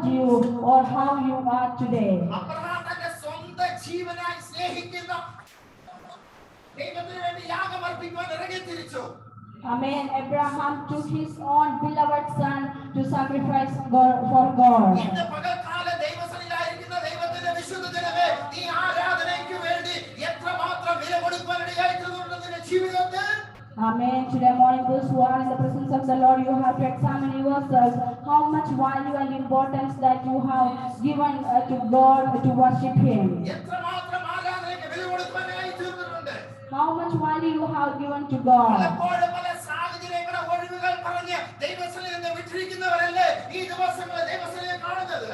mold you or how you are today. Abraham തന്റെ സ്വന്തം ജീവനായി സ്നേഹിക്കുന്ന ദൈവത്തിന് വേണ്ടി യാഗം അർപ്പിക്കുവാൻ ഇറങ്ങി തിരിച്ചു. Amen. Abraham took his own beloved son to sacrifice for God. ഇന്ന് പകൽക്കാലം ദൈവസന്നിധിയിലായിരിക്കുന്ന ദൈവത്തിന്റെ വിശുദ്ധ ജനമേ, നീ ആരാധനയ്ക്ക് വേണ്ടി എത്രമാത്രം വില കൊടുക്കുവാൻ ഇടയായിട്ടുണ്ട് നിന്റെ ജീവിതത്തിൽ. Amen. Today morning, those who are in the presence of the Lord, you have to examine yourselves how much value and importance that you have given to God to worship Him. എത്രമാത്രം ആരാധനയ്ക്ക് വില കൊടുക്കുവാനായി തീർന്നിട്ടുണ്ട്. How much value you have given to God. പലപ്പോഴും പല സാഹചര്യങ്ങളെ ഒഴിവുകൾ പറഞ്ഞ് ദൈവസന്നിധിയിൽ നിന്ന് വിട്ടിരിക്കുന്നവരല്ലേ ഈ ദിവസങ്ങളിൽ ദൈവസന്നിധിയെ കാണുന്നത്.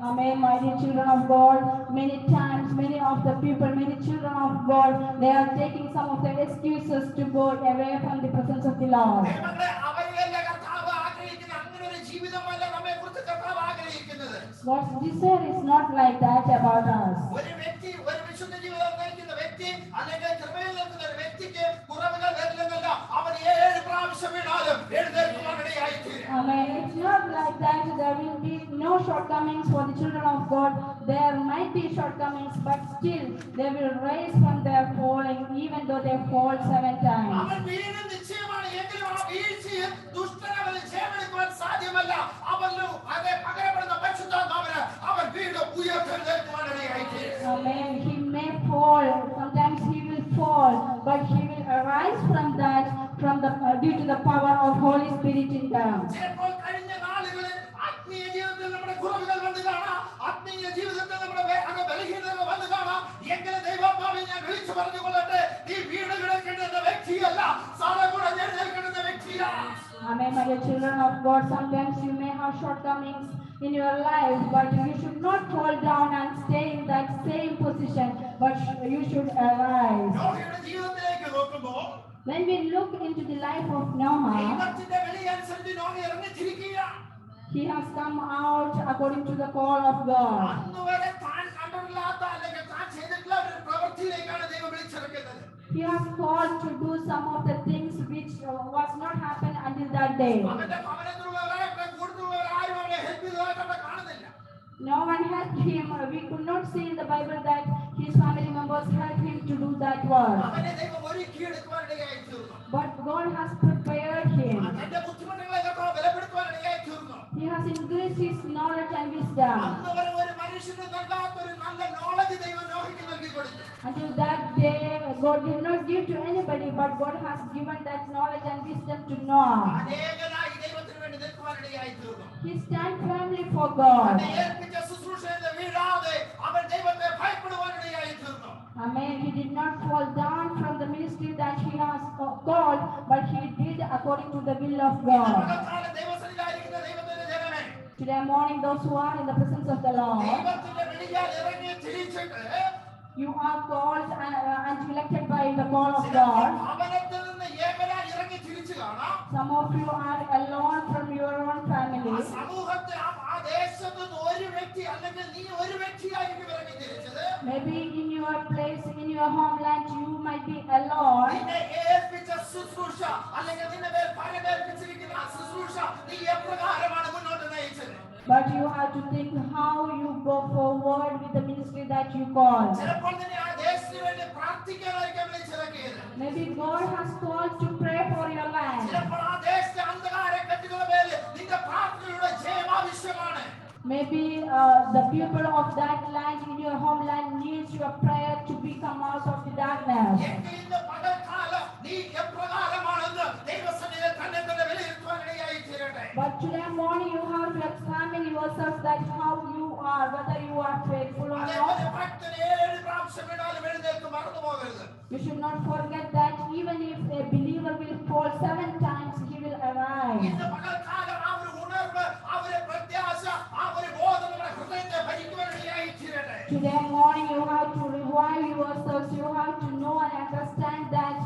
Amen, my dear children of God. Many times, many of the people, many children of God, they are taking some of the excuses to go away from the presence of the Lord. ദൈവങ്ങളെ അവരെയല്ല കർത്താവ് ആഗ്രഹിക്കുന്ന അങ്ങനെ ഒരു ജീവിതമല്ല നമ്മെക്കുറിച്ച് കർത്താവ് ആഗ്രഹിക്കുന്നത്. God's desire is not like that about us. ഒരു വ്യക്തി ഒരു വിശുദ്ധ ജീവിതം നയിക്കുന്ന വ്യക്തി അല്ലെങ്കിൽ കൃപയിൽ നിൽക്കുന്ന ഒരു വ്യക്തിക്ക് കുറവുകൾ വരില്ലെന്നല്ല, അവൻ 7 പ്രാവശ്യം വീണാലും എഴുന്നേൽക്കുവാൻ ഇടയായിത്തീരും. Amen. It's not like that. There will be no shortcomings for the children of God. There might be shortcomings, but still they will rise from their falling, even though they fall 7 times. അവൻ വീഴും നിശ്ചയമാണ്, എങ്കിലും ആ വീഴ്ചയിൽ ദുഷ്ടനവന് ജയമെടുക്കുവാൻ സാധ്യമല്ല. അവന് അതേ പകരപ്പെടുന്ന പരിശുദ്ധാത്മാവിന് അവൻ വീണ്ടും ഉയർത്തെഴുന്നേൽക്കുവാൻ ഇടയായിത്തീരും. Amen. He may fall. Sometimes he will fall, but he will arise from that, due to the power of Holy Spirit in them. ചിലപ്പോൾ കഴിഞ്ഞ നാളുകളിൽ ആത്മീയ ജീവിതത്തിൽ നമ്മുടെ കുറവുകൾ വന്നു കാണാം, ആത്മീയ ജീവിതത്തിൽ നമ്മുടെ ബലഹീനതകൾ വന്നു കാണാം. എങ്കിലും ദൈവാത്മാവിനെ ഞാൻ വിളിച്ചു പറഞ്ഞുകൊള്ളട്ടെ, നീ വീട് കിടക്കേണ്ടുന്ന വ്യക്തിയല്ല, സാലകൂടെ എഴുന്നേൽക്കേണ്ടുന്ന വ്യക്തിയാണ്. Amen, my dear children of God. Sometimes you may have shortcomings in your life, but you should not fall down and stay in that same position, but you should arise. നോഹയുടെ ജീവിതത്തിലേക്ക് നോക്കുമ്പോൾ When we look into the life of Noah, ദൈവത്തിന്റെ വിളിയനുസരിച്ച് Noah ഇറങ്ങിത്തിരിക്കുകയാണ്. he has come out according to the call of God. അന്നുവരെ താൻ കണ്ടിട്ടില്ലാത്ത അല്ലെങ്കിൽ താൻ ചെയ്തിട്ടുള്ള ഒരു പ്രവൃത്തിയിലേക്കാണ് ദൈവം വിളിച്ചിറക്കുന്നത്. He has called to do some of the things which was not happened until that day. അവന്റെ ഭവനത്തിലുള്ളവരെ കൂടുതലുള്ളവരെ ആരും അവനെ ഹെൽപ്പ് ചെയ്തതായിട്ട് അവിടെ കാണുന്നില്ല. No one helped him. We could not see in the Bible that his family members helped him to do that work. അവനെ ദൈവം ഒരുക്കിയെടുക്കുവാൻ ഇടയായിത്തീർന്നു. But God has prepared him. തന്റെ ബുദ്ധിമുട്ടുകളെയൊക്കെ ബലപ്പെടുത്തുവാൻ ഇടയായിത്തീർന്നു. He has increased his knowledge and wisdom. അന്നുവരെ ഒരു മനുഷ്യന് നൽകാത്തൊരു നല്ല knowledge ദൈവം നോഹയ്ക്ക് നൽകി കൊടുത്തു. Until that day, God did not give to anybody, but God has given that knowledge and wisdom to Noah. അനേകനായി ദൈവത്തിന് വേണ്ടി നിൽക്കുവാൻ ഇടയായിത്തീർന്നു. He stand firmly for God. അവനെ ഏൽപ്പിച്ച ശുശ്രൂഷയിൽ വീഴാതെ അവൻ ദൈവത്തെ ഭയപ്പെടുവാൻ ഇടയായിത്തീർന്നു. Amen. He did not fall down from the ministry that he has called, but he did according to the will of God. പകൽക്കാലം ദൈവസന്നിധിയിലായിരിക്കുന്ന ദൈവത്തിന്റെ ജനമേ, Today morning, those who are in the presence of the Lord, ദൈവത്തിന്റെ വിളിയാൽ ഇറങ്ങി തിരിച്ചിട്ട് you are called and elected by the call of God. ഭവനത്തിൽ നിന്ന് ഏകനായി ഇറങ്ങി തിരിച്ചു കാണാം. Some of you are alone from your own family. സമൂഹത്തിൽ ആ ദേശത്ത് നിന്ന് ഒരു വ്യക്തി അല്ലെങ്കിൽ നീ ഒരു വ്യക്തിയായിരിക്കും ഇറങ്ങി തിരിച്ചത്. Maybe in your place, in your homeland, you might be alone. നിന്നെ ഏൽപ്പിച്ച ശുശ്രൂഷ അല്ലെങ്കിൽ നിന്നെ മേൽ പരമേൽപ്പിച്ചിരിക്കുന്ന ആ ശുശ്രൂഷ നീ എപ്രകാരമാണ് മുന്നോട്ട് നയിച്ചത്. But you have to think how you go forward with the ministry that you call. ചിലപ്പോൾ നിന്നെ ആ ദേശത്തിന് വേണ്ടി പ്രാർത്ഥിക്കാനായിരിക്കും വിളിച്ചിറക്കിയത്. Maybe God has called to pray for your land. ചിലപ്പോൾ ആ ദേശത്തെ അന്ധകാര കെട്ടുകളുടെ മേൽ നിന്റെ പ്രാർത്ഥനയുടെ ജയം ആവശ്യമാണ്. Maybe the people of that land in your homeland needs your prayer to become out of the darkness. എങ്കിൽ ഇന്ന് പകൽക്കാലം നീ എപ്രകാരമാണെന്ന് ദൈവസന്നിധിയിൽ തന്നെ തന്നെ വിലയിരുത്തുവാൻ ഇടയായിത്തീരട്ടെ. But today morning you have to examine yourself that how you are, whether you are faithful or അതേപോലെ not. ഭക്തൻ 7 പ്രാവശ്യം വീണാലും എഴുന്നേൽക്ക് മറന്നു പോകരുത്. You should not forget that even if a believer will fall 7 times, he will arise. ഇന്ന് പകൽക്കാലം ആ ഒരു ഉണർവ്, ആ ഒരു പ്രത്യാശ, ആ ഒരു ബോധം നമ്മുടെ ഹൃദയത്തെ ഭരിക്കുവാൻ ഇടയായിത്തീരട്ടെ. Today morning you have to revive yourselves. You have to know and understand that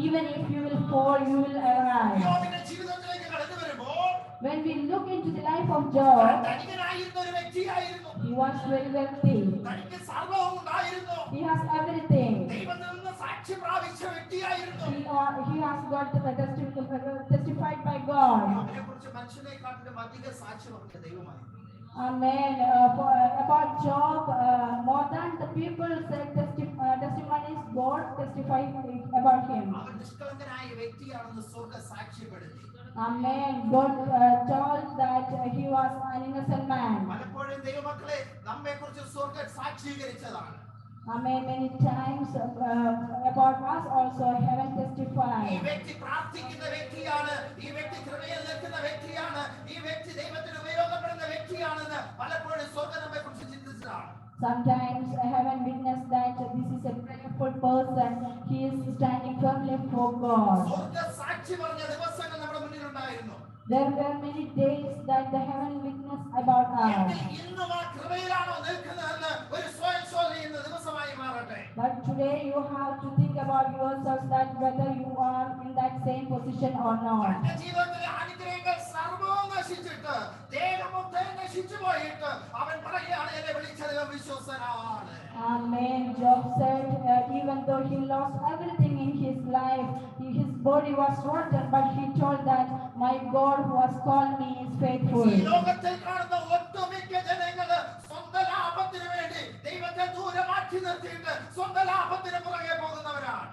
even if you will fall, you will arise. യോബിന്റെ ജീവിതത്തിലേക്ക് കടന്നു വരുമ്പോൾ When we look into the life of Job, ധനികനായിരുന്ന ഒരു വ്യക്തിയായിരുന്നു. he was very wealthy. തനിക്ക് സർവ്വവും ഉണ്ടായിരുന്നു. He has everything. ദൈവത്തിൽ നിന്ന് സാക്ഷി പ്രാപിച്ച വ്യക്തിയായിരുന്നു. He has got testified by God. യോബിനെ കുറിച്ച് മനുഷ്യനെക്കാട്ടിലും അധിക സാക്ഷ്യം അവന്റെ ദൈവമായിരുന്നു. Amen. About Job, more than the people said testimonies, God testified about him. അവൻ നിഷ്കളങ്കനായ വ്യക്തിയാണെന്ന് സ്വർഗ്ഗം സാക്ഷ്യപ്പെടുത്തി. Amen. God told that he was an innocent man. പലപ്പോഴും ദൈവമക്കളെ നമ്മെക്കുറിച്ച് സ്വർഗ്ഗം സാക്ഷീകരിച്ചതാണ്. Amen. Many times about us also heaven ഈ testified. വ്യക്തി പ്രാർത്ഥിക്കുന്ന വ്യക്തിയാണ്, ഈ വ്യക്തി കൃപയിൽ നിൽക്കുന്ന വ്യക്തിയാണ്, ഈ വ്യക്തി ദൈവത്തിന് ഉപയോഗപ്പെടുന്ന വ്യക്തിയാണെന്ന് പലപ്പോഴും സ്വർഗ്ഗം നമ്മെക്കുറിച്ച് ചിന്തിച്ചതാണ്. Sometimes heaven witnessed that this is a prayerful person. He is standing firmly for God. സ്വർഗ്ഗം സാക്ഷി പറഞ്ഞ ദിവസങ്ങൾ നമ്മുടെ മുന്നിലുണ്ടായിരുന്നു. There were many days that the heaven witnessed about us. എങ്കിൽ ഇന്നും ആ കൃപയിലാണോ നിൽക്കുന്നതെന്ന് ഒരു സ്വയം ശോധന ഇന്ന് ദിവസമായി മാറട്ടെ. But today you have to think about yourself that whether you are in that same position or not. തന്റെ ജീവിതത്തിലെ അനുഗ്രഹങ്ങൾ സർവ്വവും നശിച്ചിട്ട് ദേഹമൊക്കെ നശിച്ചു പോയിട്ട് അവൻ പറയുകയാണ് എന്നെ വിളിച്ച ദൈവം വിശ്വസ്തനാണ്. Amen. Job said, even though he lost everything in his life, his body was rotten, but he told that my God who has called me is faithful. ഈ ലോകത്തിൽ കാണുന്ന ഒട്ടുമിക്ക ജനങ്ങള് സ്വന്തം ലാഭത്തിന് വേണ്ടി ദൈവത്തെ ദൂരെ മാറ്റി നിർത്തിയിട്ട് സ്വന്തം ലാഭത്തിന് പുറകെ പോകുന്നവരാണ്.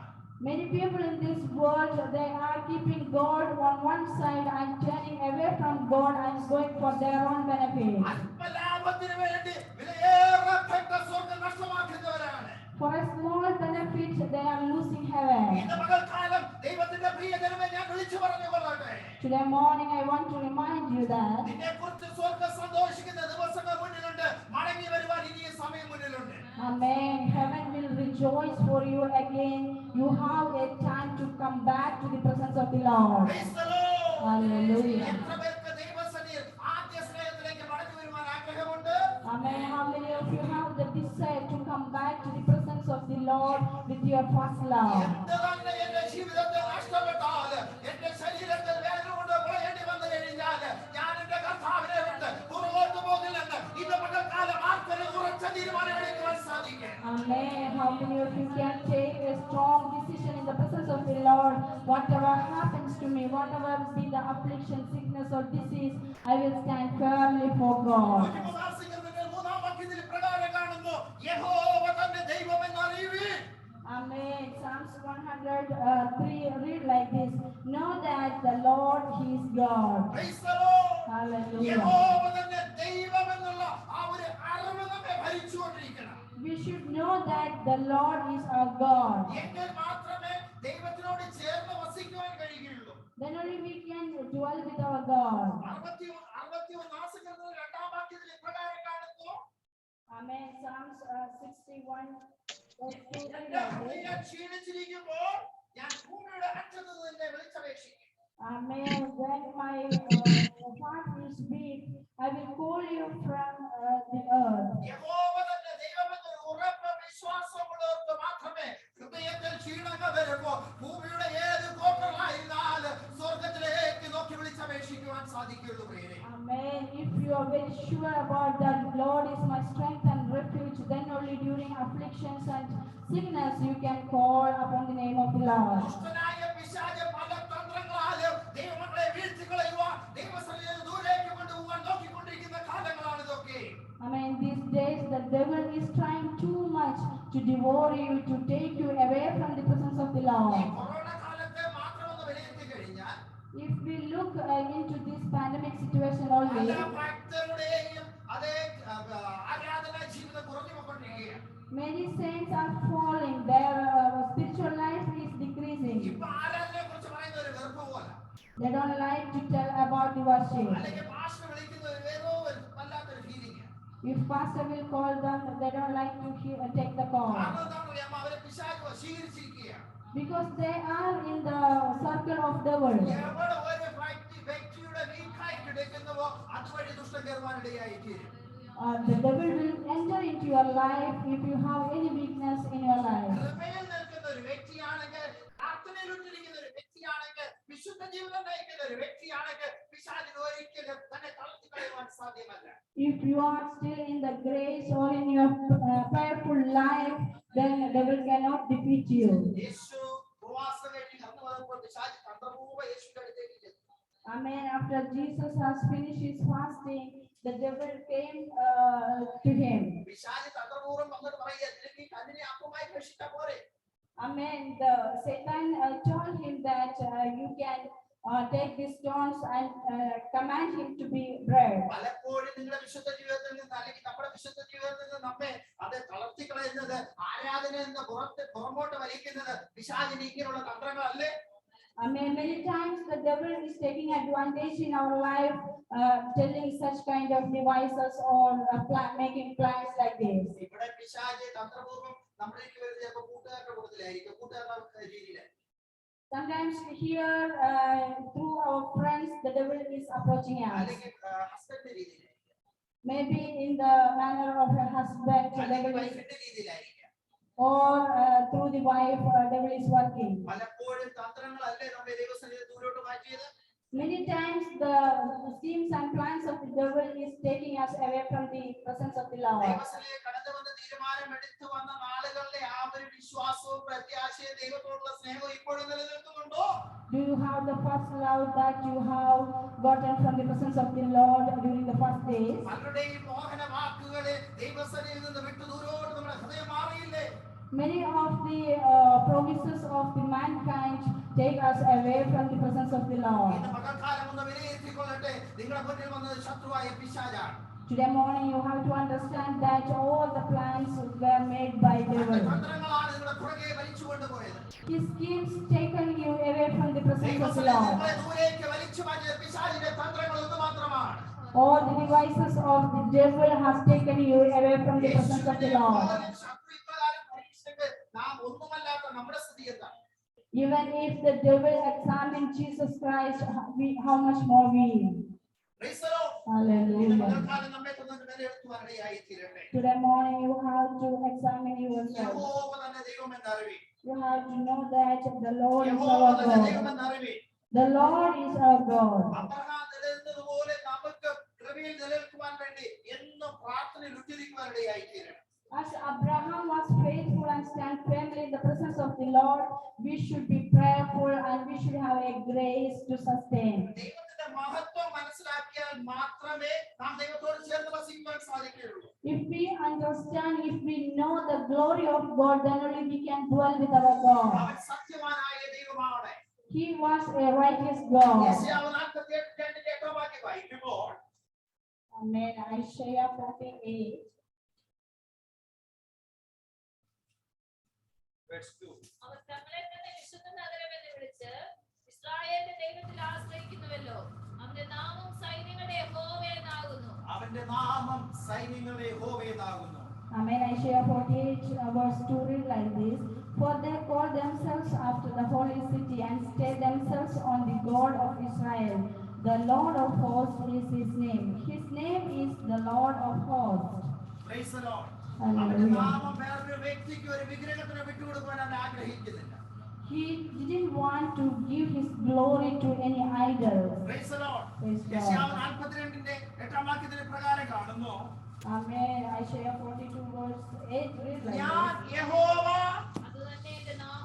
Many people in this world, they are keeping God on one side and turning away from God and going for their own benefit. അല്പലാഭത്തിന് വേണ്ടി വിലയേറപ്പെട്ട സ്വർഗ്ഗം നഷ്ടമാക്കുന്നവരാണ്. For a small benefit, they are losing heaven. ഇന്ന് പകൽക്കാലം ദൈവത്തിന്റെ പ്രിയജനമേ ഞാൻ വിളിച്ചു പറഞ്ഞുകൊള്ളട്ടെ. Today morning, I want to remind you that നിന്നെക്കുറിച്ച് സ്വർഗ്ഗം സന്തോഷിക്കുന്ന ദിവസങ്ങൾ മുന്നിലുണ്ട്. മടങ്ങി വരുവാൻ ഇനിയും സമയം മുന്നിലുണ്ട്. Amen. Heaven will rejoice for you again. You have a time to come back to the presence of the Lord. Praise the Lord. Hallelujah. എത്ര പേർക്ക് ദൈവസന്നിധിയിൽ ആദ്യ സ്നേഹത്തിലേക്ക് മടങ്ങി വരുവാൻ ആഗ്രഹമുണ്ട്? Amen. How many of you have the desire to come back to the presence of the Lord with your first love? എന്ത് തന്നെ എന്റെ ജീവിതത്തിൽ നഷ്ടപ്പെട്ടാല്, എന്റെ ശരീരത്തിൽ വേദന കൊണ്ട് പോയേണ്ടി വന്നു കഴിഞ്ഞാല് ഞാൻ എന്റെ കർത്താവിനെ വിട്ട് പുറകോട്ട് പോകില്ലെന്ന് ഇന്ന് പകൽക്കാലം ആർക്കൊരു ഉറച്ച തീരുമാനം എടുക്കുവാൻ സാധിക്കും. Amen. How many of you can take a strong decision in the presence of the Lord? Whatever happens to me, whatever be the affliction, sickness or disease, I will stand firmly for God. ഉപവാസികളുടെ മൂന്നാം വാക്യത്തിൽ പ്രകാരം കാണുന്നു, യഹോവ തന്റെ ദൈവമെന്ന് അറിയുവിൻ. Amen. Psalms 103 read like this. Know that the Lord, He is God. Praise the Lord. Hallelujah. യഹോവ തന്റെ ദൈവമെന്നുള്ള ആ ഒരു അറിവ് നമ്മെ ഭരിച്ചുകൊണ്ടിരിക്കണം. We should know that the Lord is our God. എങ്കിൽ മാത്രമേ ദൈവത്തിനോട് ചേർന്ന് വസിക്കുവാൻ കഴിയുകയുള്ളൂ. Then only we can dwell with our God. 61 രണ്ടാം വാക്യത്തിൽ ഇപ്രകാരം കാണുന്നു, Amen. Psalms 61 verse 2 read എന്റെ like this. ഹൃദയം ക്ഷീണിച്ചിരിക്കുമ്പോൾ ഞാൻ ഭൂമിയുടെ അറ്റത്ത് നിന്ന് നിന്നെ വിളിച്ചപേക്ഷിക്കും. Amen. When my heart is weak, I will call you from the earth. യഹോവ തന്റെ ദൈവമെന്നൊരു ഉറപ്പ് വിശ്വാസമുള്ളവർക്ക് മാത്രമേ ഹൃദയത്തിൽ ക്ഷീണങ്ങൾ വരുമ്പോൾ ഭൂമിയുടെ ഏത് കോട്ടറായിരുന്നാലും സ്വർഗത്തിലേക്ക് നോക്കി വിളിച്ചപേക്ഷിക്കുവാൻ സാധിക്കുള്ളൂ. പ്രിയരേ, Amen. If you are very sure about that Lord is my strength and refuge, then only during afflictions and sickness you can call upon the name of the Lord. ദുഷ്ടനായ പിശാച് പല തന്ത്രങ്ങളാലും ദൈവമക്കളെ വീഴ്ത്തിക്കളയുവാൻ ദൈവസന്നിധിയിൽ ദൂരേക്ക് കൊണ്ടുപോകാൻ നോക്കിക്കൊണ്ടിരിക്കുന്ന കാലങ്ങളാണ് ഇതൊക്കെ. Amen. These days the devil is trying too much to devour you, to take you away from the presence of the ഈ Lord. Corona കാലത്തെ മാത്രമൊന്ന് വിലയിരുത്തി കഴിഞ്ഞാൽ If we look into this pandemic situation പല only, ഭക്തരുടെയും അതേ ആരാധനാ ജീവിതം കുറഞ്ഞു പോയിക്കൊണ്ടിരിക്കുകയാണ്. many saints are falling. Their spiritual life is decreasing. ഇപ്പൊ ആരാധനയെ കുറിച്ച് പറയുന്ന ഒരു വെറുപ്പ് പോലെ, They don't like to tell about the worship. അല്ലെങ്കിൽ പാസ്റ്റർ വിളിക്കുന്ന ഒരു ഏതോ ഒരു വല്ലാത്തൊരു feeling. If pastor will call them, they don't like to take the call. കാരണം എന്താണെന്ന് അറിയാമോ? അവരെ പിശാച് വശീകരിച്ചിരിക്കുകയാണ്. Because they are in the circle of devil. എവിടെ ഒരു വ്യക്തിയുടെ വീക്കായി കിടക്കുന്നുവോ അതുവഴി ദുഷ്ടൻ കയറുവാനിടയായി തീരും. The devil will enter into your life if you have any weakness in your life. കൃപയിൽ നിൽക്കുന്ന ഒരു വ്യക്തിയാണെങ്കിൽ, പ്രാർത്ഥനയിലുണ്ടിരിക്കുന്ന ഒരു വ്യക്തിയാണെങ്കിൽ, വിശുദ്ധ ജീവിതം നയിക്കുന്ന ഒരു വ്യക്തിയാണെങ്കിൽ പിശാചിന് ഒരിക്കലും തന്നെ തളർത്തി കളയുവാൻ സാധ്യമല്ല. If you are still in the grace or in your prayerful life, then the devil cannot defeat you. യേശു ഉപവാസം കഴിഞ്ഞ് കടന്നു വന്നപ്പോൾ പിശാച് തന്ത്രപൂർവ്വം യേശുവിന്റെ അടുത്തേക്ക് ചെന്നു. Amen. After Jesus has finished his fasting, the devil came to him. പിശാച് തന്ത്രപൂർവ്വം വന്നിട്ട് പറയുക, നിനക്ക് ഈ കല്ലിനെ അപ്പമായി ഭക്ഷിച്ചാ പോരെ. Amen. The Satan told him that you can take these stones and command him to be bread. പലപ്പോഴും നിങ്ങളുടെ വിശുദ്ധ ജീവിതത്തിൽ നിന്ന് അല്ലെങ്കിൽ നമ്മുടെ വിശുദ്ധ ജീവിതത്തിൽ നിന്ന് നമ്മെ അത് തളർത്തിക്കളയുന്നത്, ആരാധനയിൽ നിന്ന് പുറമോട്ട് വലിക്കുന്നത് പിശാചിന് ഇങ്ങനെയുള്ള തന്ത്രങ്ങളല്ലേ? Amen. Many times the devil is taking advantage in our life, telling such kind of devices or making plans like this. ഇവിടെ പിശാച് തന്ത്രപൂർവ്വം നമ്മളിലേക്ക് വരുന്നത് ചിലപ്പോൾ കൂട്ടുകാരുടെ കൂട്ടത്തിലായിരിക്കും, കൂട്ടുകാരുടെ രീതിയിലായിരിക്കും. Sometimes here through our friends the devil is approaching us. അല്ലെങ്കിൽ ഹസ്ബൻഡിന്റെ രീതിയിലായിരിക്കും, Maybe in the manner of a husband the അല്ലെങ്കിൽ devil is, വൈഫിന്റെ രീതിയിലായിരിക്കും. or through the wife devil is working. പലപ്പോഴും തന്ത്രങ്ങളല്ലേ നമ്മെ ദൈവസന്നിധിയിൽ ദൂരോട്ട് മാറ്റിയത്. Many times the schemes and plans of the devil is taking us away from the presence of the Lord. ദൈവസന്നിധിയിൽ കടന്നു വന്ന് തീരുമാനം എടുത്തു വന്ന നാളുകളിലെ ആ ഒരു വിശ്വാസവും പ്രത്യാശയും ദൈവത്തോടുള്ള സ്നേഹവും ഇപ്പോഴും നിലനിൽക്കുന്നുണ്ടോ? Do you have the first love that you have gotten from the presence of the Lord during the first days? പലരുടെയും മോഹന വാക്കുകളെ ദൈവസന്നിധിയിൽ നിന്ന് വിട്ടു ദൂരോട്ട് നമ്മുടെ ഹൃദയം മാറിയില്ലേ? Many of the promises of the mankind take us away from the presence of the Lord. ഇന്ന് പകൽക്കാലം ഒന്ന് വിലയിരുത്തിക്കൊള്ളട്ടെ, നിങ്ങളുടെ മുന്നിൽ വന്നത് ശത്രുവായ പിശാചാണ്. Today morning you have to understand that all the plans were made by the devil. തന്ത്രങ്ങളാണ് നിങ്ങളുടെ പുറകെ വലിച്ചുകൊണ്ട് പോയത്. His schemes taken you away from the presence of the Lord. ദൈവസന്നിധിയിൽ ദൂരേക്ക് വലിച്ചു മാറ്റിയ പിശാചിന്റെ തന്ത്രങ്ങൾ ഒന്ന് മാത്രമാണ്. All the devices of the devil has taken you away from the presence of the Lord. Even if the devil examined Jesus Christ, how much more we? Hallelujah. Today morning you have to examine yourself. You have to know that the Lord is our God. The Lord is our God. As Abraham was faithful and stand firmly in the presence of the Lord, we should be prayerful and we should have a grace to sustain. If we understand, if we know the glory of God, then only we can dwell with our God. He was a righteous God. Amen. Isaiah 48. അവർ തങ്ങളെ തന്നെ വിശുദ്ധ നഗരമെന്ന് വിളിച്ച് ഇസ്രായേലിന്റെ ദൈവത്തിൽ ആശ്രയിക്കുന്നുവല്ലോ. അവന്റെ നാമം സൈന്യങ്ങളുടെ യഹോവയെന്നാകുന്നു. അവന്റെ നാമം സൈന്യങ്ങളുടെ യഹോവയെന്നാകുന്നു. Amen. Isaiah 48 verse 2 read like this: For they call themselves after the holy city and stay themselves on the God of Israel. The Lord of hosts is his name. His name is the Lord of hosts. Praise the Lord. He didn't want to give his glory to any idol. Praise the Lord. Amen. Isaiah 42 verse 8 read like this: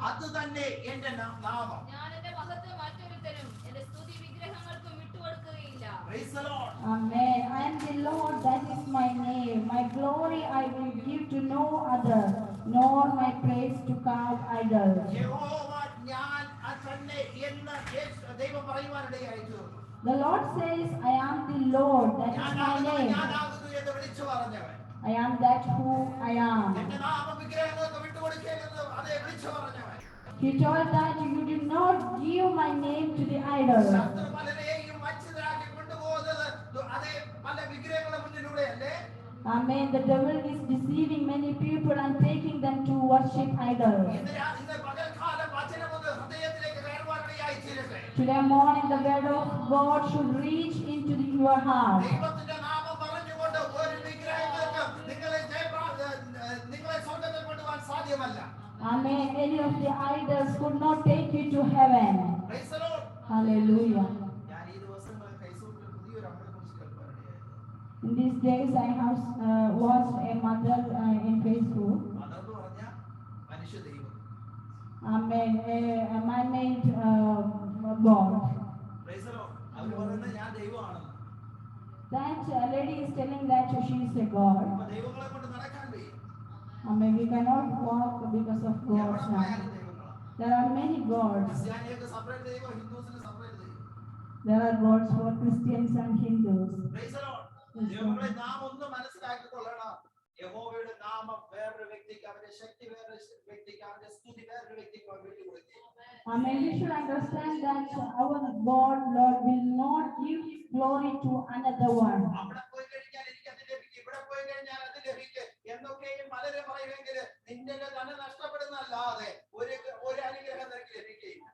അതുതന്നെ എന്റെ നാമം. ഞാൻ എന്റെ മഹത്വം മറ്റൊരുത്തനും എന്റെ സ്തുതി വിഗ്രഹങ്ങൾക്കും വിട്ടുകൊടുക്കുകയില്ല. Praise the Lord. Amen. I am the Lord, that is my name. My glory I will give to no other, nor my praise to carved idols. യഹോവ ഞാൻ തന്നെ എന്ന് ദൈവം പറയുവാനിടയായി തീർന്നു. The Lord says, I am the Lord, that is my name. ഞാനാകുന്നു എന്ന് വിളിച്ചു പറഞ്ഞവൻ. I am that who I am. എന്റെ നാമം വിഗ്രഹങ്ങൾക്ക് വിട്ടുകൊടുക്കരുതെന്ന് അതേ വിളിച്ചു പറഞ്ഞവൻ. He told that you did not give my name to the idols. ശത്രു പലരെയും വഞ്ചിതരാക്കി കൊണ്ടുപോകുന്നത് അതേ പല വിഗ്രഹങ്ങളുടെ മുന്നിലൂടെ അല്ലേ? Amen. The devil is deceiving many people and taking them to worship idols. ഇന്ന് പകൽക്കാലം വചനം ഒന്ന് ഹൃദയത്തിലേക്ക് കയറുവാനിടയായി തീരട്ടെ. Today morning the word of God should reach into your heart. ദൈവത്തിന്റെ നാമം പറഞ്ഞുകൊണ്ട് ഒരു വിഗ്രഹങ്ങൾക്ക് നിങ്ങളെ സ്വർഗ്ഗത്തിൽ കൊണ്ടുപോകാൻ സാധ്യമല്ല. Amen. Any of the idols could not take you to heaven. Praise the Lord. Hallelujah. ഞാൻ ഈ ദിവസങ്ങളിൽ ഫേസ്ബുക്കിൽ പുതിയൊരു അമ്മയെക്കുറിച്ച് കേൾക്കാനിടയായി. In these days I have watched a mother in Facebook. അതെന്ന് പറഞ്ഞാൽ മനുഷ്യ ദൈവം. Amen. A man-made God. Praise the Lord. അവർ പറയുന്നത് ഞാൻ ദൈവമാണെന്ന്. That lady is telling that she is a god. അപ്പൊ ദൈവങ്ങളെ കൊണ്ട് നടക്കാൻ വയ്യ. We cannot walk because of എവിടെ gods now. പോയാലും ദൈവങ്ങളാണ്. There are many gods. ക്രിസ്ത്യാനികൾക്ക് സെപ്പറേറ്റ് ദൈവം, ഹിന്ദുസിന് സെപ്പറേറ്റ് ദൈവം. There are gods for Christians and Hindus. Praise the Lord. ദൈവങ്ങളെ നാം ഒന്ന് മനസ്സിലാക്കിക്കൊള്ളണം. യഹോവയുടെ നാമം വേറൊരു വ്യക്തിക്ക്, അവന്റെ ശക്തി വേറൊരു വ്യക്തിക്ക്, അവന്റെ സ്തുതി വേറൊരു വ്യക്തിക്ക് വേണ്ടി കൊടുക്കുക. We should understand that our God, Lord, will not give His glory to another one. അവിടെ പോയി കഴിഞ്ഞാൽ എനിക്ക് അത് ലഭിക്കും, ഇവിടെ പോയി കഴിഞ്ഞാൽ അത് ലഭിക്കും എന്നൊക്കെയും പലരും പറയുമെങ്കിൽ നിന്റെ തന്നെ നഷ്ടപ്പെടുന്നല്ലാതെ ഒരു അനുഗ്രഹം നിനക്ക് ലഭിക്കുകയില്ല.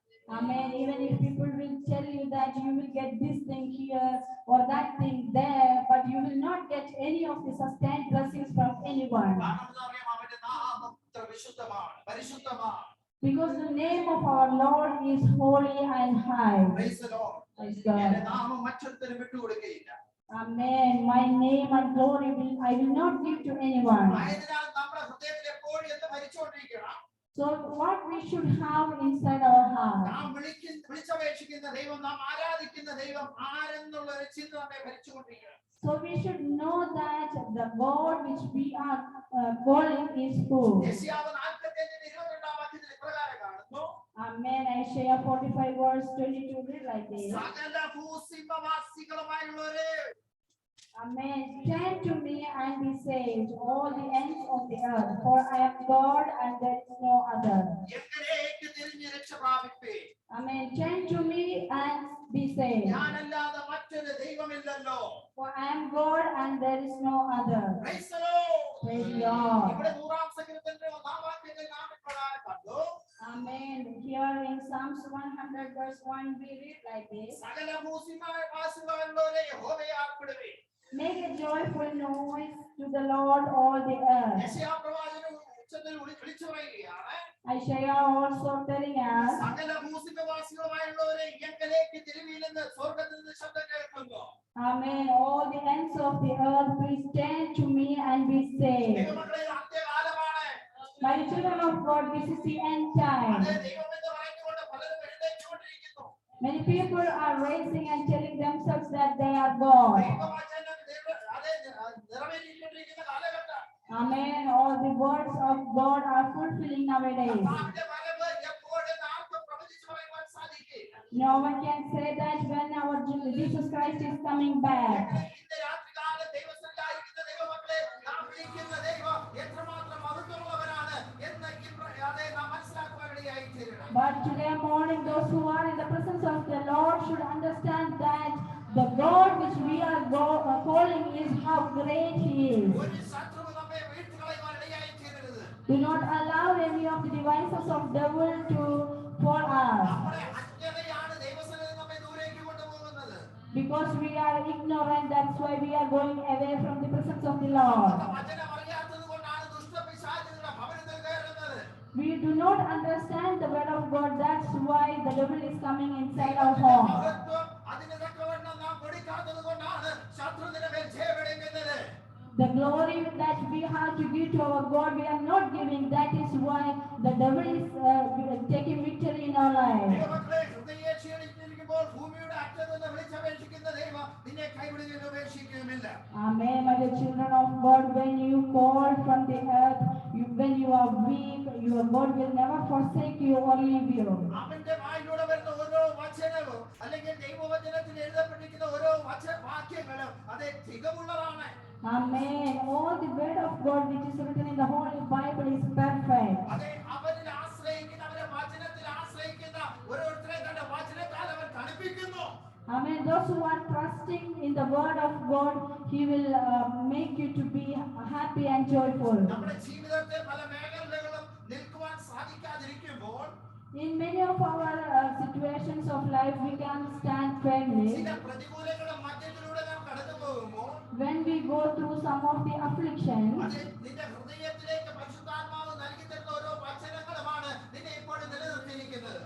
Even if people will tell you that you will get this thing here or that thing there, but you will not get any of the sustained blessings from anyone. കാരണം എന്താ പറയാ, അവന്റെ നാമം ഇത്ര വിശുദ്ധമാണ്, പരിശുദ്ധമാണ്. Because the name of our Lord is holy and high. Praise the Lord. Praise God. എന്റെ നാമം മറ്റൊരുത്തരും വിട്ടുകൊടുക്കുകയില്ല. My name and glory I will not give to anyone. ആയതിനാൽ നമ്മുടെ ഹൃദയത്തിൽ എപ്പോഴും എന്ത് ഭരിച്ചുകൊണ്ടിരിക്കണം? So what we should have inside our heart. നാം വിളിച്ചപേക്ഷിക്കുന്ന ദൈവം, നാം ആരാധിക്കുന്ന ദൈവം ആരെന്നുള്ള ഒരു ചിന്ത നമ്മെ ഭരിച്ചുകൊണ്ടിരിക്കണം. So we should know that the God which we are calling is who. യെശയ്യാവ് 45:22 വാക്യത്തിൽ ഇപ്രകാരം കാണുന്നു. Isaiah 45 verse 22 read like this. സകല ഭൂസിംഹവാസികളുമായുള്ളവരെ, Turn to me and be saved, all the ends of the earth, for I am God and there is no other. എങ്കിലേക്ക് തിരിഞ്ഞ് രക്ഷ പ്രാപിപ്പീൻ. Turn to me and be saved, ഞാനല്ലാതെ മറ്റൊരു ദൈവമില്ലല്ലോ. for I am God and there is no other. Praise the Lord. Praise God. ഇവിടെ 100-ാം സങ്കീർത്തനത്തിലെ 1-ാം വാക്യത്തിൽ നാം ഇപ്രകാരം കണ്ടു. Here in Psalms 100 verse 1 we read like this. സകല ഭൂസിംഹവാസികളുമായുള്ളവരെ യഹോവയെ ആർപ്പിടുവിൻ. Make a joyful noise to the Lord, all the earth. യെശയ്യാ പ്രവാചകൻ ഉച്ചത്തിൽ വിളിച്ചു പറയുകയാണ്. Isaiah also telling us, സകല ഭൂസിംഹവാസികളുമായുള്ളവരെ എങ്കിലേക്ക് തിരുവിയിലെന്ന് സ്വർഗ്ഗത്തിൽ നിന്ന് ശബ്ദം കേൾക്കുന്നു. All the ends of the earth, please stand to me and be saved. ദൈവമക്കളെ, ഇത് അന്ത്യകാലമാണ്. My children of God, this is the end time. അതേ ദൈവമെന്ന് പറഞ്ഞുകൊണ്ട് പലരും എഴുന്നേറ്റുകൊണ്ടിരിക്കുന്നു. Many people are raising and telling themselves that they are God. ദൈവവചനം അതേ നിറവേറ്റിക്കൊണ്ടിരിക്കുന്ന കാലഘട്ടം. All the words of God are fulfilling nowadays. കർത്താവിന്റെ വരവ് എപ്പോഴും ആർക്കും പ്രവചിച്ചു പറയുവാൻ സാധിക്കില്ല. No one can say that when our Jesus Christ is coming back. ഇന്ന് രാത്രികാലം ദൈവസന്നിധിയിലായിരിക്കുന്ന ദൈവമക്കളെ, നാം വിളിക്കുന്ന ദൈവം എത്രമാത്രം മഹത്വമുള്ളവനാണ് എന്ന് അതേ നാം മനസ്സിലാക്കുവാനിടയായി തീരണം. But today morning, those who are in the presence of the Lord should understand that the God which we are calling is how great He is. ഒരു ശത്രുവും നമ്മെ വീഴ്ത്തിക്കളയുവാനിടയായി തീരരുത്. Do not allow any of the devices of devil to fall us. നമ്മുടെ അജ്ഞതയാണ് ദൈവസന്നിധിയിൽ നമ്മെ ദൂരേക്ക് കൊണ്ടുപോകുന്നത്. Because we are ignorant, that's why we are going away from the presence of the Lord. വചനം അറിയാത്തത് കൊണ്ടാണ് ദുഷ്ടപിശാചുകളുടെ ഭവനത്തിൽ കയറുന്നത്. We do not understand the word of God, that's why the devil is coming inside our home. മഹത്വം അതിന് തക്കവണ്ണം നാം കൊടുക്കാത്തത് കൊണ്ടാണ് ശത്രുവിന്റെ മേൽ ജയമെടുക്കുന്നത്. The glory that we have to give to our God, we are not giving. That is why the devil is taking victory in our life. ദൈവമക്കളെ, ഹൃദയെ ക്ഷീണിച്ചിരിക്കുമ്പോൾ ഭൂമിയുടെ അറ്റത്ത് നിന്ന് വിളിച്ചപേക്ഷിക്കുന്ന ദൈവം നിന്നെ കൈവിടുകയും ഉപേക്ഷിക്കുകയുമില്ല. My dear children of God, when you call from the earth, when you are weak, your God will never forsake you or leave you. അവന്റെ വായിലൂടെ വരുന്ന ഓരോ വചനവും അല്ലെങ്കിൽ ദൈവവചനത്തിൽ എഴുതപ്പെട്ടിരിക്കുന്ന ഓരോ വാക്യങ്ങളും അത് തികവുള്ളതാണ്. All the word of God which is written in the Holy Bible is perfect. അതെ, അവരിൽ ആശ്രയിക്കുന്ന, അവരെ വചനത്തിൽ ആശ്രയിക്കുന്ന ഓരോരുത്തരെ തന്റെ വചനത്താൽ അവൻ തണുപ്പിക്കുന്നു. Those who are trusting in the word of God, He will make you to be happy and joyful. നമ്മുടെ ജീവിതത്തിൽ പല മേഖലകളും നിൽക്കുവാൻ സാധിക്കാതിരിക്കുമ്പോൾ, In many of our situations of life, we can stand firmly. ചില പ്രതികൂലങ്ങളുടെ മധ്യത്തിലൂടെ നാം കടന്നു പോകുമ്പോൾ, When we go through some of the afflictions, അത് നിന്റെ ഹൃദയത്തിലേക്ക് പരിശുദ്ധാത്മാവ് നൽകി തരുന്ന ഓരോ വചനങ്ങളുമാണ് നിന്നെ ഇപ്പോഴും നിലനിർത്തിയിരിക്കുന്നത്.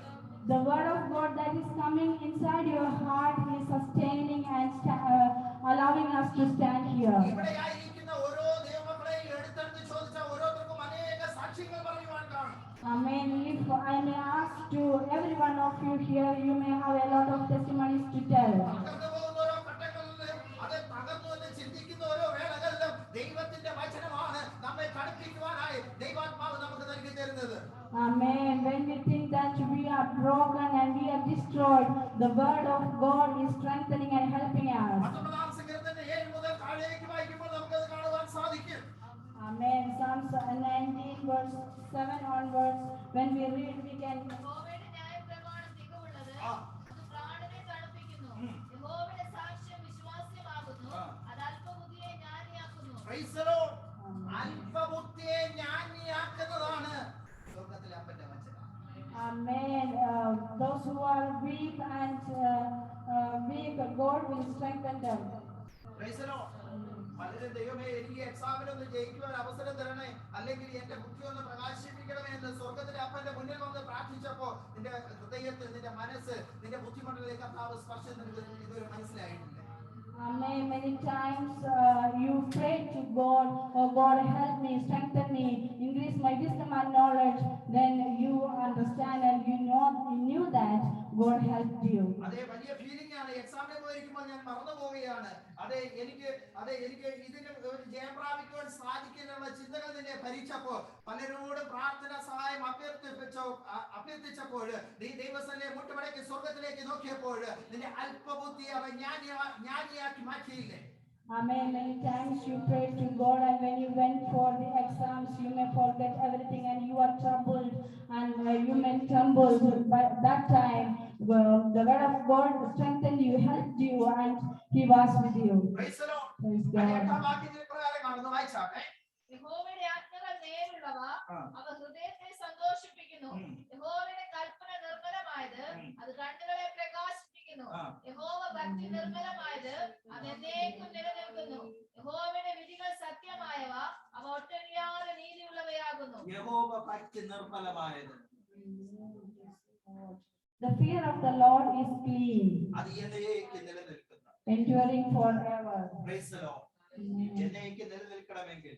the word of God that is coming inside your heart is sustaining and allowing us to stand here. ഇവിടെ ആയിരിക്കുന്ന ഓരോ ദൈവമക്കളെയും എടുത്തെടുത്ത് ചോദിച്ച ഓരോരുത്തർക്കും അനേക സാക്ഷ്യങ്ങൾ പറയുവാൻ കാണും. If I may ask to every one of you here, you may have a lot of testimonies to tell. തകർന്നു പോകുന്ന ഓരോ ഘട്ടങ്ങളിൽ അത് തകർന്നു തണുപ്പിക്കുവാനായി ദൈവാത്മാവ് നമുക്ക് നൽകി തരുന്നത്. Amen. When we think that we are broken and we are destroyed, the word of God is strengthening and helping us. 19-ാം സങ്കീർത്തനത്തിന്റെ 7 മുതൽ താഴേക്ക് വായിക്കുമ്പോൾ നമുക്കത് കാണുവാൻ സാധിക്കും. Amen. Psalms 19 verse 7 onwards, when we read, we can. യഹോവയുടെ ന്യായപ്രമാണം തികവുള്ളത്, അത് പ്രാണനെ തണുപ്പിക്കുന്നു. യഹോവയുടെ സാക്ഷ്യം വിശ്വാസ്യമാകുന്നു, അത് അല്പബുദ്ധിയെ ജ്ഞാനിയാക്കുന്നു. Praise the Lord. അല്പബുദ്ധിയെ ജ്ഞാനിയാക്കുന്നതാണ് സ്വർഗ്ഗത്തിലെ അപ്പന്റെ വചനം. Amen. Those who are weak and weak, God will strengthen them. Praise the Lord. പലരും ദൈവമേ എനിക്ക് എക്സാമിനൊന്ന് ജയിക്കുവാൻ അവസരം തരണേ, അല്ലെങ്കിൽ എന്റെ ബുദ്ധി ഒന്ന് പ്രകാശിപ്പിക്കണമേ എന്ന് സ്വർഗ്ഗത്തിലെ അപ്പന്റെ മുന്നിൽ വന്ന് പ്രാർത്ഥിച്ചപ്പോ നിന്റെ ഹൃദയത്തിൽ, നിന്റെ മനസ്സ്, നിന്റെ ബുദ്ധിമുട്ടിലേക്ക് കർത്താവ് സ്പർശം നൽകുന്നത് ഇതുവരെ മനസ്സിലായിട്ടില്ല. Amen. Many times you pray to God, oh God, help me, strengthen me, increase my wisdom and knowledge. Then you understand and you knew that God helped you. അതേ വലിയ ഫീലിംഗ് ആണ്. എക്സാമിന് പോയിരിക്കുമ്പോൾ ഞാൻ മറന്നു പോവുകയാണ്. എനിക്ക് ഇതിന് ഒരു ജയം പ്രാപിക്കുവാൻ സാധിക്കുന്നുള്ള ചിന്തകൾ നിന്നെ ഭരിച്ചപ്പോൾ, പലരോടും പ്രാർത്ഥന സഹായം അഭ്യർത്ഥിച്ചപ്പോൾ, നീ ദൈവസന്നിധിയിൽ മുട്ടുമടക്കി സ്വർഗ്ഗത്തിലേക്ക് നോക്കിയപ്പോൾ നിന്റെ അല്പബുദ്ധി അവൻ ജ്ഞാനിയാക്കി മാറ്റിയില്ലേ? Amen. Many times you prayed to God, and when you went for the exams, you may forget everything and you are troubled and you may stumble. But that time, the word of God strengthened you, helped you, and He was with you. Praise the Lord. Praise God. എട്ടാം വാക്യത്തിൽ പ്രകാരം കാണുന്നു, വായിച്ചാട്ടെ. യഹോവയുടെ ആജ്ഞകൾ നേരുള്ളവ, അവ ഹൃദയത്തെ സന്തോഷിപ്പിക്കുന്നു. യഹോവയുടെ കൽപ്പന നിർമ്മലമായത്, അത് കണ്ണുകളെ പ്രകാശിപ്പിക്കുന്നു. യഹോവ ഭക്തി നിർമ്മലമായത്, അത് എന്നേക്കും നിലനിൽക്കുന്നു. യഹോവയുടെ വിധികൾ സത്യമായവ, അവ ഒട്ടൊഴിയാതെ നീതിയുള്ളവയാകുന്നു. യഹോവ ഭക്തി നിർമ്മലമായത്, The fear of the Lord is clean, അത് എന്നേക്കും നിലനിൽക്കുന്നു. enduring forever. Praise the Lord. എന്നേക്കും നിലനിൽക്കണമെങ്കിൽ,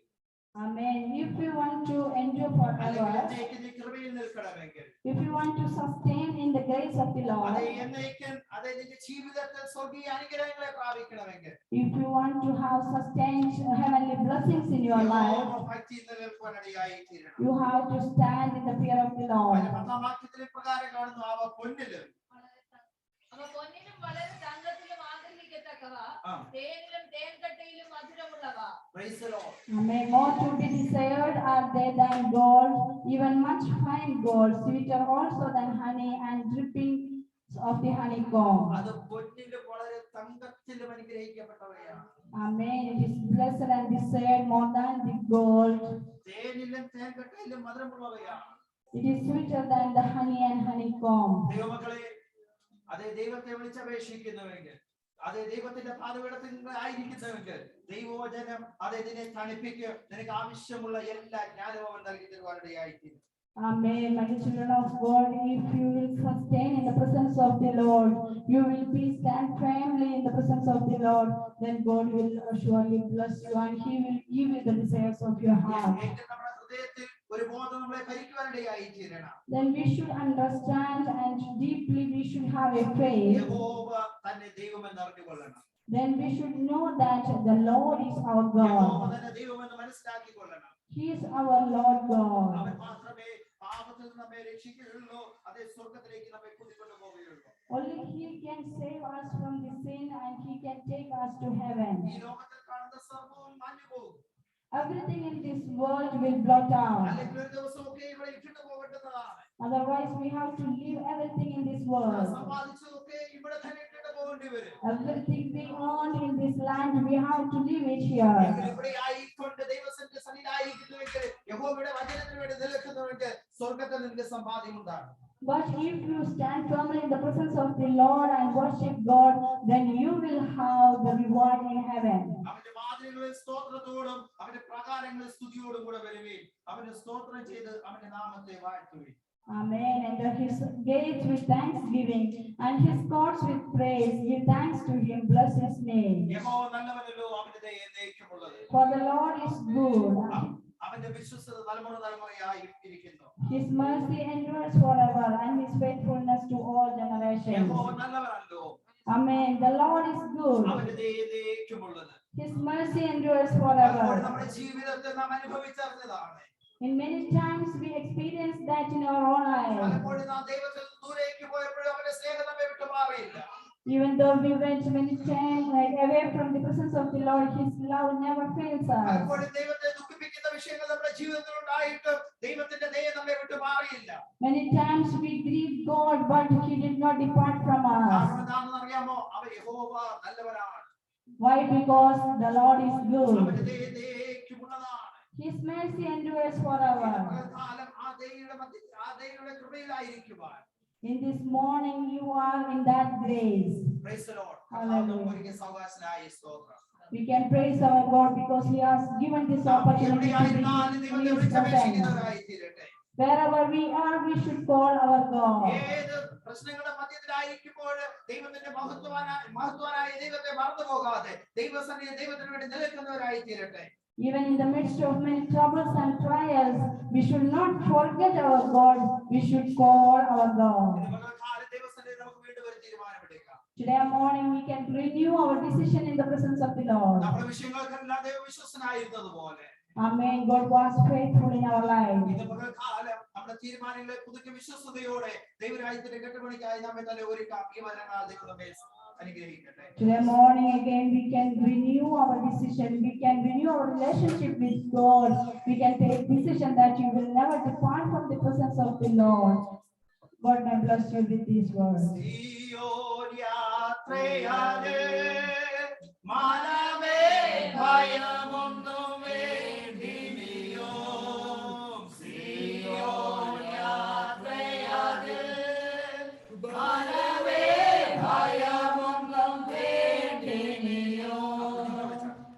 Amen. If you want to endure അല്ലെങ്കിൽ forever, എന്നേക്കും നീ കൃപയിൽ നിൽക്കണമെങ്കിൽ, if you want to sustain in the grace of the Lord, എന്നേക്കും നിന്റെ ജീവിതത്തിൽ സ്വർഗീയ അനുഗ്രഹങ്ങളെ പ്രാപിക്കണമെങ്കിൽ, if you want to have sustained heavenly blessings in your life, യഹോവ ഭക്തി നിലനിൽക്കുവാനിടയായി തീരണം. you have to stand in the fear of the Lord. 10-ാം വാക്യത്തിൽ പ്രകാരം കാണുന്നു, അവ പൊന്നിലും അവ പൊന്നിലും വളരെ തങ്കത്തിലും ആഗ്രഹിക്കത്തക്കവ, തേനിലും തേൻകട്ടയിലും മധുരമുള്ളവ. Praise the Lord. Amen. More to be desired are they than gold, even much fine gold, sweeter also than honey and drippings of the honeycomb. അത് പൊന്നിലും വളരെ തങ്കത്തിലും അനുഗ്രഹിക്കപ്പെട്ടവയാണ്. Amen. It is blessed and desired more than the gold. തേനിലും തേൻകട്ടയിലും മധുരമുള്ളവയാണ്. It is sweeter than the honey and honeycomb. ദൈവമക്കളെ, അതേ ദൈവത്തെ വിളിച്ചപേക്ഷിക്കുന്നുവെങ്കിൽ, അതേ ദൈവത്തിന്റെ പാതപീഠത്തിൽ ആയിരിക്കുന്നുവെങ്കിൽ, ദൈവവചനം അതിനെ തണുപ്പിക്കും. നിനക്ക് ആവശ്യമുള്ള എല്ലാ ജ്ഞാനവും അവൻ നൽകി തരുവാനിടയായിത്തീരും. Amen. My children of God, if you will sustain in the presence of the Lord, you will be stand firmly in the presence of the Lord, then God will surely bless you and He will give you the desires of your heart. നമ്മുടെ ഹൃദയത്തിൽ ഒരു ബോധം നമ്മളെ ഭരിക്കുവാനിടയായിത്തീരണം. Then we should understand and deeply we should have a faith. യഹോവ തന്നെ ദൈവമെന്ന് അറിഞ്ഞുകൊള്ളണം. Then we should know that the Lord is our യഹോവ God. തന്നെ ദൈവമെന്ന് മനസ്സിലാക്കിക്കൊള്ളണം. He is our Lord God. അവൻ മാത്രമേ പാപത്തിൽ നിന്ന് നമ്മെ രക്ഷിക്കുകയുള്ളൂ, അതേ സ്വർഗ്ഗത്തിലേക്ക് നമ്മെ കൂട്ടിക്കൊണ്ടു പോവുകയുള്ളൂ. Only He can save us from the sin and He can take us to heaven. ഈ ലോകത്തിൽ കാണുന്ന സർവ്വവും മാഞ്ഞു പോകും. Everything in this world will blot out. അല്ലെങ്കിൽ ഒരു ദിവസമൊക്കെ ഇവിടെ ഇട്ടിട്ട് പോകേണ്ടതാണ്. Otherwise, we have to leave everything in this world. സമ്പാദിച്ചതൊക്കെ ഇവിടെ തന്നെ ഇട്ടിട്ട് പോകേണ്ടി വരും. Everything we own in this land, we have to leave it here. ഇവിടെ ആയിക്കൊണ്ട് ദൈവത്തിന്റെ സന്നിധിയിലായിരിക്കുന്നുവെങ്കിൽ, യഹോവയുടെ വചനത്തിന് വേണ്ടി നിൽക്കുന്നുവെങ്കിൽ, സ്വർഗ്ഗത്തിൽ നിന്റെ സമ്പാദ്യം ഉണ്ടാകും. But if you stand firmly in the presence of the Lord and worship God, then you will have the reward in heaven. അവന്റെ വാതിലുകളിൽ സ്തോത്രത്തോടും അവന്റെ പ്രാകാരങ്ങളിൽ സ്തുതിയോടും കൂടെ വരുവീൻ. അവന്റെ സ്തോത്രം ചെയ്ത് അവന്റെ നാമത്തെ വാഴ്ത്തുവീൻ. Amen. Enter His gates with thanksgiving and His courts with praise. Give thanks to Him. Bless His name. യഹോവ നല്ലവനല്ലോ, അവന്റെ ദയ എന്നേക്കുമുള്ളത്. For the Lord is good. അവന്റെ വിശ്വസ്തത തലമുറ തലമുറയായി ഇരിക്കുന്നു. His mercy endures forever and His faithfulness to all generations. യഹോവ നല്ലവനല്ലോ, Amen. The Lord is good. അവന്റെ ദയയിലേക്കുമുള്ളത്. His mercy endures അപ്പോൾ forever. നമ്മുടെ ജീവിതത്തിൽ നാം അനുഭവിച്ചറിഞ്ഞതാണ്. In many times we experience that in our own lives. പലപ്പോഴും നാം ദൈവത്തിൽ ദൂരേക്ക് പോയപ്പോഴും അവന്റെ സ്നേഹം നമ്മെ വിട്ടു മാറിയില്ല. Even though we went many times away from the presence of the Lord, His love never fails us. പലപ്പോഴും ദൈവത്തെ ദുഃഖിപ്പിക്കുന്ന വിഷയങ്ങൾ നമ്മുടെ ജീവിതത്തിൽ ഉണ്ടായിട്ട് ദൈവത്തിന്റെ ദയ നമ്മെ വിട്ടു മാറിയില്ല. Many times we grieve God, but He did not depart from us. കാരണം എന്താണെന്ന് അറിയാമോ? അവൻ യഹോവ നല്ലവനാണ്. Why? Because the Lord is good. അവന്റെ ദയ ദയയ്ക്കുമുള്ളതാണ്. His mercy endures forever. കാലം ആ ദയയുടെ കൃപയിലായിരിക്കുവാൻ. In this morning, you are in that grace. Praise the Lord. Hallelujah. ഒരിക്കൽ സൗഭാഗ്യനായ സ്തോത്രം. We can praise our God because He has given this opportunity to എവിടെയായിരുന്നാലും be ദൈവത്തെ in His presence. വിളിച്ചപേക്ഷിക്കുന്നവരായി തീരട്ടെ. Wherever we are, we should call our God. ഏത് പ്രശ്നങ്ങളുടെ മധ്യത്തിലായിരിക്കുമ്പോൾ ദൈവത്തിന്റെ മഹത്വനായ ദൈവത്തെ മറന്നു പോകാതെ ദൈവസന്നിധിയിൽ ദൈവത്തിന് വേണ്ടി നിലനിൽക്കുന്നവരായി തീരട്ടെ. Even in the midst of many troubles and trials, we should not forget our God. We should call our God. ദൈവസന്നിധിയിൽ നമുക്ക് വീണ്ടും ഒരു തീരുമാനമെടുക്കാം. Today morning, we can renew our decision in the presence of the Lord. നമ്മുടെ വിഷയങ്ങൾക്കെല്ലാം ദൈവവിശ്വസനായിരുന്നതുപോലെ Amen. God was faithful in our lives. ഇന്ന് പകൽക്കാലം നമ്മുടെ തീരുമാനങ്ങളെ പുതുക്കിയ വിശ്വസ്തയോടെ ദൈവരാജ്യത്തിന്റെ കെട്ടുപണിക്കായി നമ്മെ തന്നെ ഒരുക്കാം. ഈ വചനങ്ങളാൽ ദൈവം നമ്മെ അനുഗ്രഹിക്കട്ടെ. Today morning again we can renew our decision. We can renew our relationship with God. We can take decision that you will never depart from the presence of the Lord. God may bless you with these words. Zion യാത്രയാലേ മനമേ